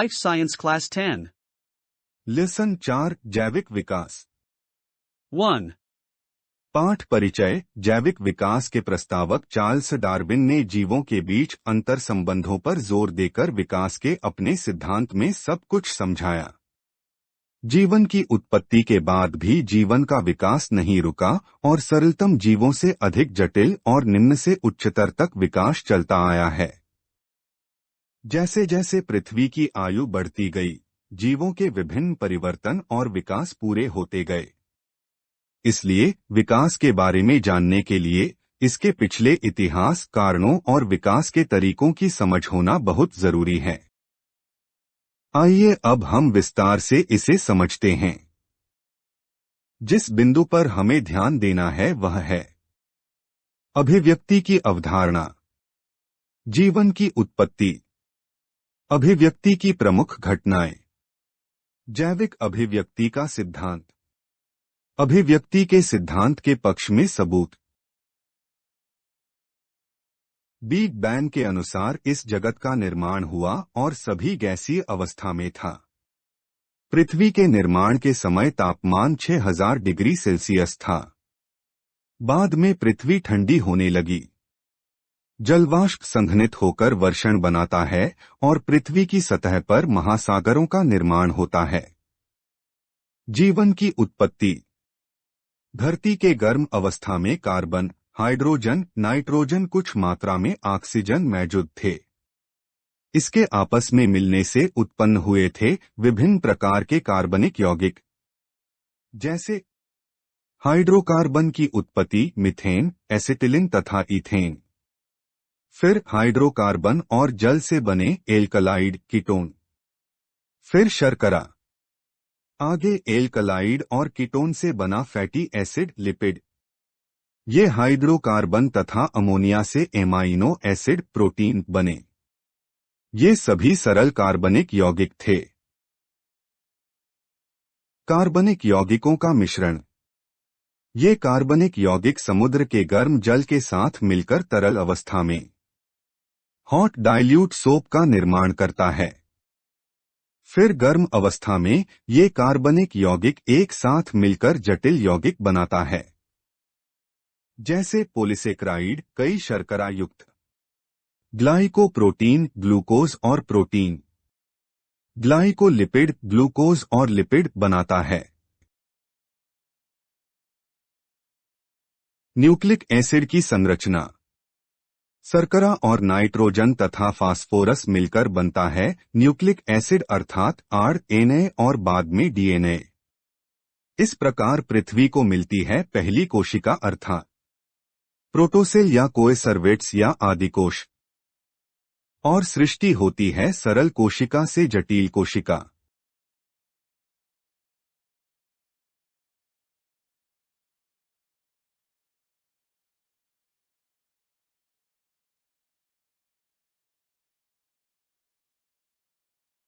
Life Science Class 10. Lesson 4 जैविक विकास 1. पाठ परिचय। जैविक विकास के प्रस्तावक चार्ल्स डार्विन ने जीवों के बीच अंतर संबंधों पर जोर देकर विकास के अपने सिद्धांत में सब कुछ समझाया। जीवन की उत्पत्ति के बाद भी जीवन का विकास नहीं रुका और सरलतम जीवों से अधिक जटिल और निम्न से उच्चतर तक विकास चलता आया है। जैसे जैसे पृथ्वी की आयु बढ़ती गई, जीवों के विभिन्न परिवर्तन और विकास पूरे होते गए। इसलिए विकास के बारे में जानने के लिए इसके पिछले इतिहास, कारणों और विकास के तरीकों की समझ होना बहुत जरूरी है। आइए अब हम विस्तार से इसे समझते हैं। जिस बिंदु पर हमें ध्यान देना है वह है अभिव्यक्ति की अवधारणा। जीवन की उत्पत्ति, अभिव्यक्ति की प्रमुख घटनाएं, जैविक अभिव्यक्ति का सिद्धांत, अभिव्यक्ति के सिद्धांत के पक्ष में सबूत। बिग बैंग के अनुसार इस जगत का निर्माण हुआ और सभी गैसीय अवस्था में था। पृथ्वी के निर्माण के समय तापमान 6000 डिग्री सेल्सियस था। बाद में पृथ्वी ठंडी होने लगी। जलवाष्प संघनित होकर वर्षण बनाता है और पृथ्वी की सतह पर महासागरों का निर्माण होता है। जीवन की उत्पत्ति। धरती के गर्म अवस्था में कार्बन, हाइड्रोजन, नाइट्रोजन, कुछ मात्रा में ऑक्सीजन मौजूद थे। इसके आपस में मिलने से उत्पन्न हुए थे विभिन्न प्रकार के कार्बनिक यौगिक, जैसे हाइड्रोकार्बन की उत्पत्ति मीथेन, एसिटिलीन तथा ईथेन। फिर हाइड्रोकार्बन और जल से बने एल्कलाइड, कीटोन। फिर शर्करा। आगे एल्कलाइड और कीटोन से बना फैटी एसिड, लिपिड। ये हाइड्रोकार्बन तथा अमोनिया से एमाइनो एसिड, प्रोटीन बने। ये सभी सरल कार्बनिक यौगिक थे। कार्बनिक यौगिकों का मिश्रण। ये कार्बनिक यौगिक समुद्र के गर्म जल के साथ मिलकर तरल अवस्था में हॉट डाइल्यूट सोप का निर्माण करता है। फिर गर्म अवस्था में ये कार्बनिक यौगिक एक साथ मिलकर जटिल यौगिक बनाता है, जैसे पॉलीसेकेराइड, कई शर्करा युक्त, ग्लाइकोप्रोटीन, ग्लूकोज और प्रोटीन। ग्लाइकोलिपिड ग्लूकोज और लिपिड बनाता है। न्यूक्लिक एसिड की संरचना। शर्करा और नाइट्रोजन तथा फास्फोरस मिलकर बनता है न्यूक्लिक एसिड, अर्थात आरएनए और बाद में डीएनए। इस प्रकार पृथ्वी को मिलती है पहली कोशिका, अर्थात प्रोटोसेल या कोएसर्वेट्स या आदिकोश, और सृष्टि होती है सरल कोशिका से जटिल कोशिका।